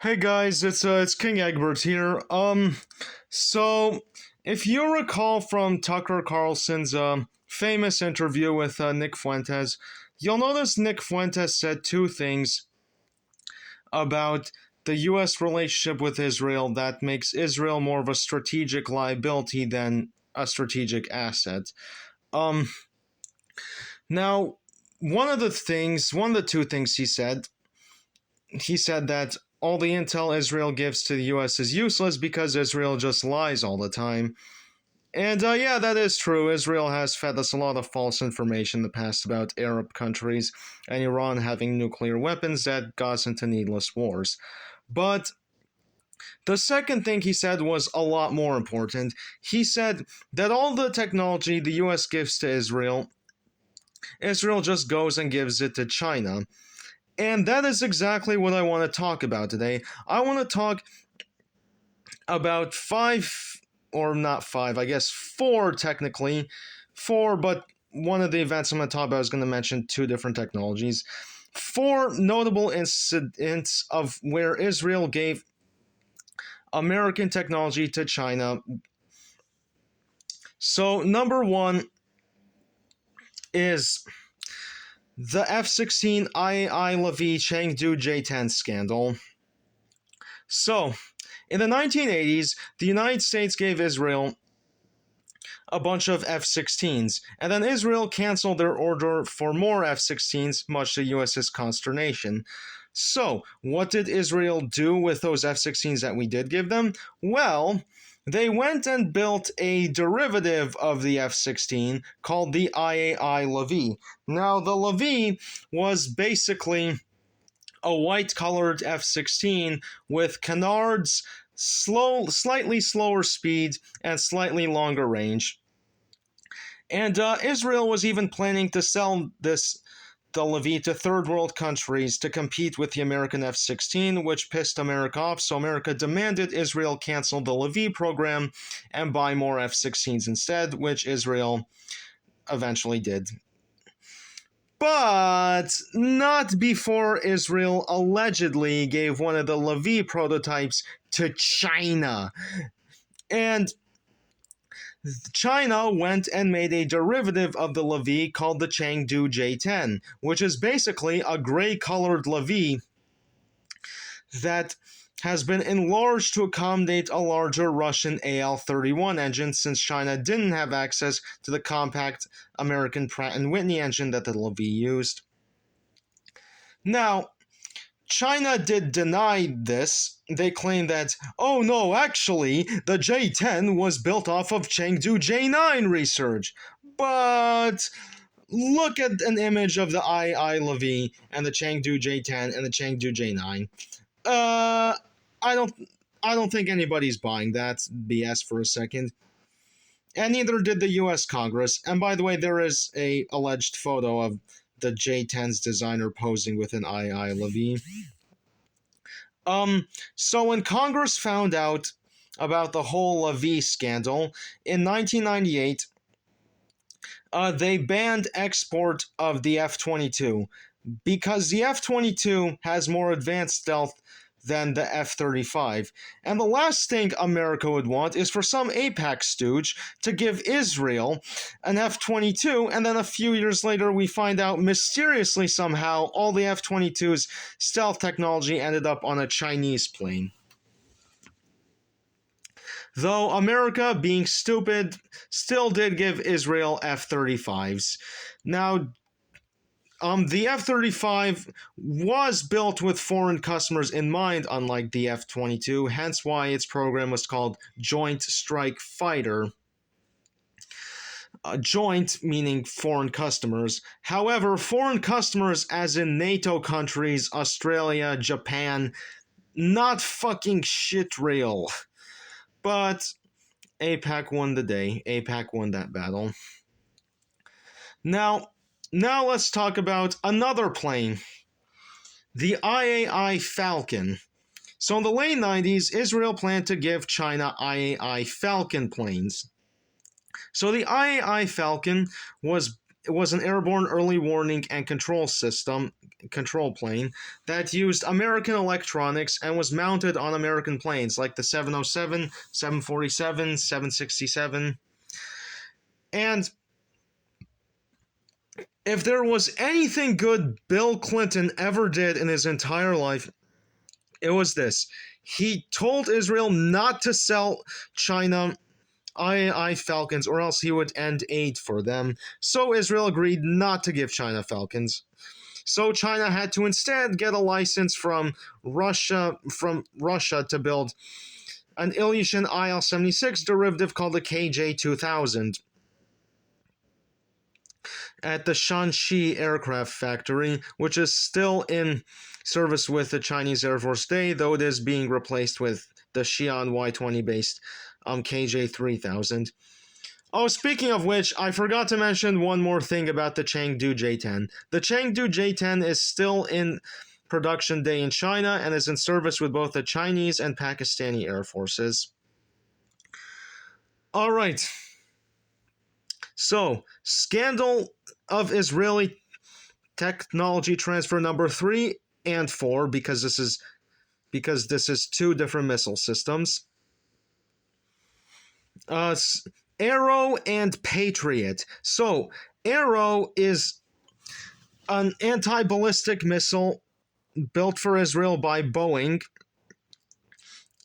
Hey guys, it's King Egbert here. So if you recall from Tucker Carlson's famous interview with Nick Fuentes, you'll notice Nick Fuentes said two things about the U.S. relationship with Israel that makes Israel more of a strategic liability than a strategic asset. Um, Now, one of the two things he said that all the intel Israel gives to the US is useless because Israel just lies all the time. And yeah, that is true. Israel has fed us a lot of false information in the past about Arab countries and Iran having nuclear weapons that got us into needless wars. But the second thing he said was a lot more important. He said that all the technology the US gives to Israel just goes and gives it to China. And that is exactly what I want to talk about today. I want to talk about or not five, I guess four technically. Four, but one of the events I'm going to talk about is going to mention two different technologies. Four notable incidents of where Israel gave American technology to China. So, number one is the F-16 IAI Lavie Chengdu J-10 scandal. So, in the 1980s, the United States gave Israel a bunch of F 16s, and then Israel canceled their order for more F 16s, much to the US's consternation. So, what did Israel do with those F 16s that we did give them? Well, they went and built a derivative of the F 16 called the IAI Lavie. Now, the Lavie was basically a white colored F 16 with canards, slightly slower speed, and slightly longer range. And Israel was even planning to sell the Lavie to third world countries to compete with the American F 16, which pissed America off, so America demanded Israel cancel the Lavie program and buy more F 16s instead, which Israel eventually did. But not before Israel allegedly gave one of the Lavie prototypes to China. And China went and made a derivative of the Lavie called the Chengdu J-10, which is basically a gray-colored Lavie that has been enlarged to accommodate a larger Russian AL-31 engine since China didn't have access to the compact American Pratt & Whitney engine that the Lavie used. Now, China did deny this. They claimed that, oh no, actually, the J-10 was built off of Chengdu J-9 research. But look at an image of the IAI Lavie and the Chengdu J-10 and the Chengdu J-9. I don't think anybody's buying that BS for a second. And neither did the US Congress. And by the way, there is a alleged photo of the J-10's designer posing with an IAI Lavie. So when Congress found out about the whole Lavie scandal in 1998, they banned export of the F-22 because the F-22 has more advanced stealth than the F-35. And the last thing America would want is for some AIPAC stooge to give Israel an F-22, and then a few years later we find out mysteriously somehow all the F-22's stealth technology ended up on a Chinese plane. Though America, being stupid, still did give Israel F-35s. Now, the F-35 was built with foreign customers in mind, unlike the F-22, hence why its program was called Joint Strike Fighter. Joint meaning foreign customers. However, foreign customers as in NATO countries, Australia, Japan, not fucking shit real. But AIPAC won the day. AIPAC won that battle. Now let's talk about another plane, the IAI Falcon. So in the late 90s, Israel planned to give China IAI Falcon planes. So the IAI Falcon was it was an airborne early warning and control plane that used American electronics and was mounted on American planes like the 707, 747, 767. And if there was anything good Bill Clinton ever did in his entire life, it was this. He told Israel not to sell China II Falcons, or else he would end aid for them. So Israel agreed not to give China Falcons. So China had to instead get a license from Russia to build an Ilyushin IL-76 derivative called the KJ-2000 at the Shanxi Aircraft Factory, which is still in service with the Chinese Air Force today, though it is being replaced with the Xi'an Y-20 based KJ-3000. Oh, speaking of which, I forgot to mention one more thing about the Chengdu J-10. The Chengdu J-10 is still in production day in China and is in service with both the Chinese and Pakistani Air Forces. All right. So, scandal of Israeli technology transfer number 3 and 4, because this is two different missile systems. Arrow and Patriot. So, Arrow is an anti-ballistic missile built for Israel by Boeing.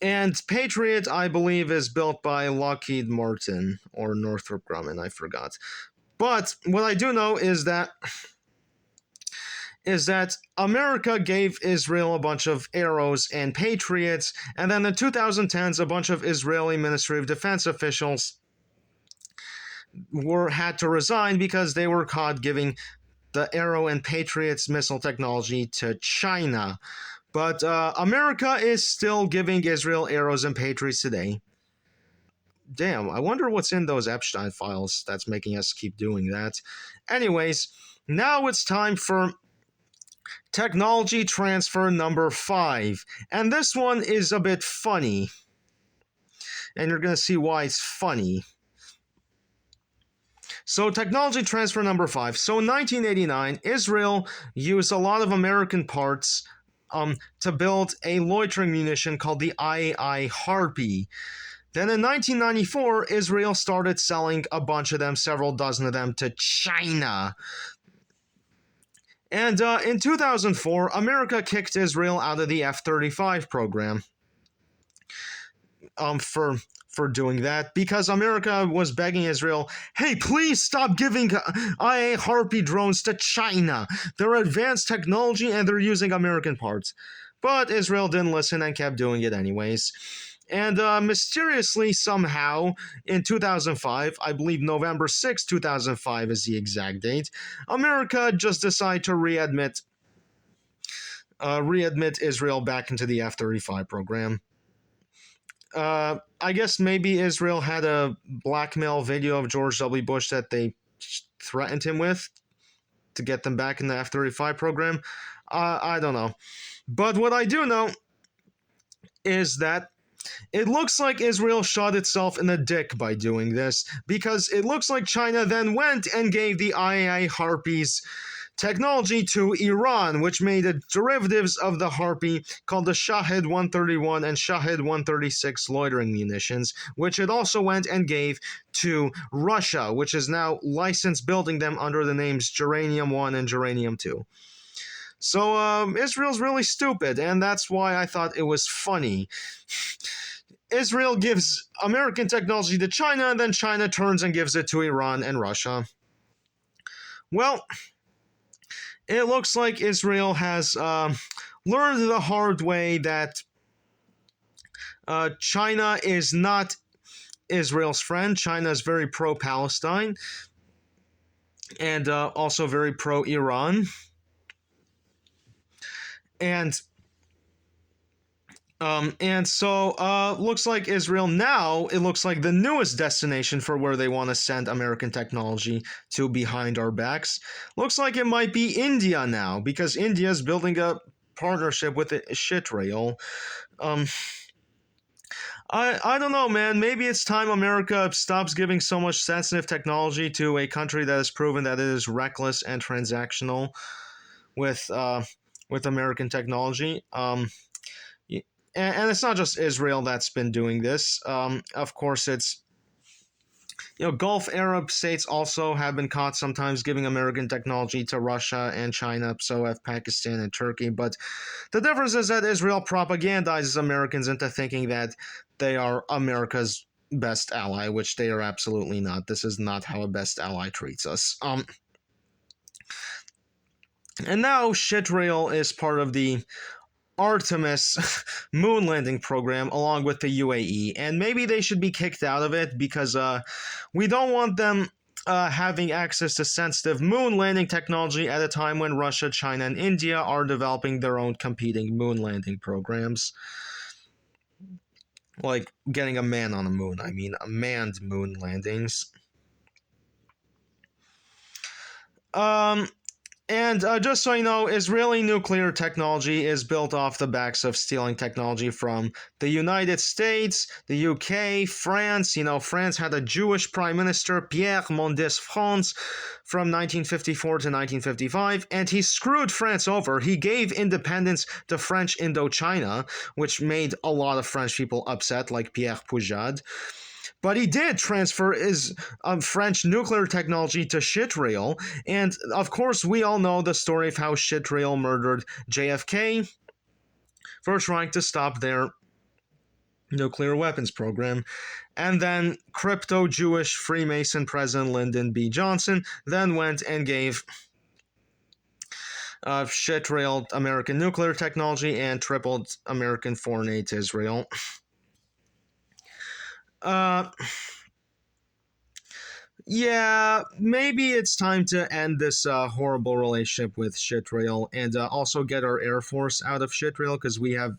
And Patriot, I believe, is built by Lockheed Martin or Northrop Grumman, I forgot. But what I do know is that America gave Israel a bunch of Arrows and Patriots, and then in the 2010s, a bunch of Israeli Ministry of Defense officials had to resign because they were caught giving the Arrow and Patriots missile technology to China. But America is still giving Israel Arrows and Patriots today. Damn, I wonder what's in those Epstein files that's making us keep doing that. Anyways, now it's time for technology transfer number 5. And this one is a bit funny. And you're going to see why it's funny. So, technology transfer number 5. So, in 1989, Israel used a lot of American parts to build a loitering munition called the II Harpy. Then in 1994, Israel started selling a bunch of them, several dozen of them, to China. And in 2004, America kicked Israel out of the F-35 program for doing that, because America was begging Israel, hey, please stop giving IA Harpy drones to China. They're advanced technology and they're using American parts. But Israel didn't listen and kept doing it anyways. And mysteriously, somehow, in 2005, I believe November 6, 2005 is the exact date, America just decided to readmit Israel back into the F-35 program. I guess maybe Israel had a blackmail video of George W. Bush that they threatened him with to get them back in the F-35 program. I don't know. But what I do know is that it looks like Israel shot itself in the dick by doing this, because it looks like China then went and gave the II Harpies technology to Iran, which made the derivatives of the Harpy called the Shahed 131 and Shahed 136 loitering munitions, which it also went and gave to Russia, which is now licensed building them under the names Geranium 1 and Geranium 2. So Israel's really stupid, and that's why I thought it was funny. Israel gives American technology to China, and then China turns and gives it to Iran and Russia. Well, it looks like Israel has learned the hard way that China is not Israel's friend. China is very pro-Palestine and also very pro-Iran. And so looks like Israel now, it looks like the newest destination for where they want to send American technology to behind our backs. Looks like it might be India now, because India is building a partnership with Shitrail. I don't know, man. Maybe it's time America stops giving so much sensitive technology to a country that has proven that it is reckless and transactional with American technology. Y- and it's not just Israel that's been doing this. Of course, it's Gulf Arab states also have been caught sometimes giving American technology to Russia and China, so have Pakistan and Turkey. But the difference is that Israel propagandizes Americans into thinking that they are America's best ally, which they are absolutely not. This is not how a best ally treats us. And now Shitrail is part of the Artemis moon landing program along with the UAE, and maybe they should be kicked out of it because we don't want them having access to sensitive moon landing technology at a time when Russia, China, and India are developing their own competing moon landing programs. Like getting a man on the moon, I mean, manned moon landings. Um, And just so you know, Israeli nuclear technology is built off the backs of stealing technology from the United States, the UK, France. France had a Jewish prime minister, Pierre Mendès France, from 1954 to 1955, and he screwed France over. He gave independence to French Indochina, which made a lot of French people upset, like Pierre Poujade. But he did transfer his French nuclear technology to Shitrail, and of course, we all know the story of how Shitrail murdered JFK for trying to stop their nuclear weapons program. And then crypto Jewish Freemason President Lyndon B. Johnson then went and gave Shitrail American nuclear technology and tripled American foreign aid to Israel. Yeah, maybe it's time to end this horrible relationship with Shitrail and also get our Air Force out of Shitrail because we have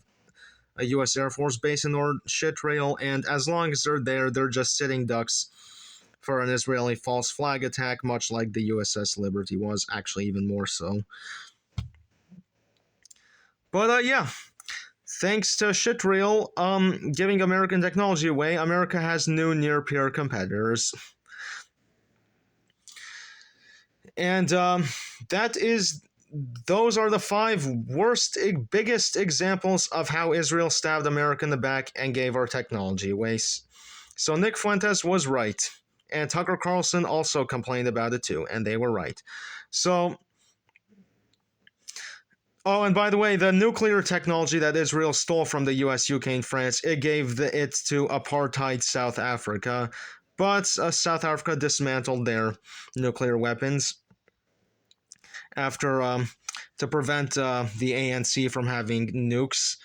a U.S. Air Force base in Shitrail, and as long as they're there, they're just sitting ducks for an Israeli false flag attack, much like the USS Liberty was, actually even more so. But yeah, thanks to Shitrail giving American technology away, America has new near-peer competitors. And those are the 5 biggest examples of how Israel stabbed America in the back and gave our technology away. So Nick Fuentes was right. And Tucker Carlson also complained about it too, and they were right. So, oh, and by the way, the nuclear technology that Israel stole from the US, UK, and France, it gave it to apartheid South Africa. But South Africa dismantled their nuclear weapons after to prevent the ANC from having nukes.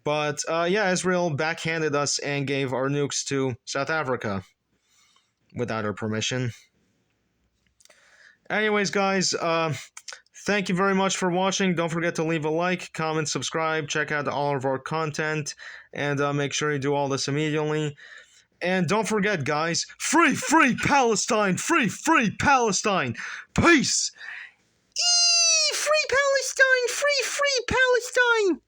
But yeah, Israel backhanded us and gave our nukes to South Africa without our permission. Anyways, guys, thank you very much for watching. Don't forget to leave a like, comment, subscribe, check out all of our content, and make sure you do all this immediately. And don't forget, guys, free Palestine! Free Palestine! Peace! Free Palestine! Free Palestine!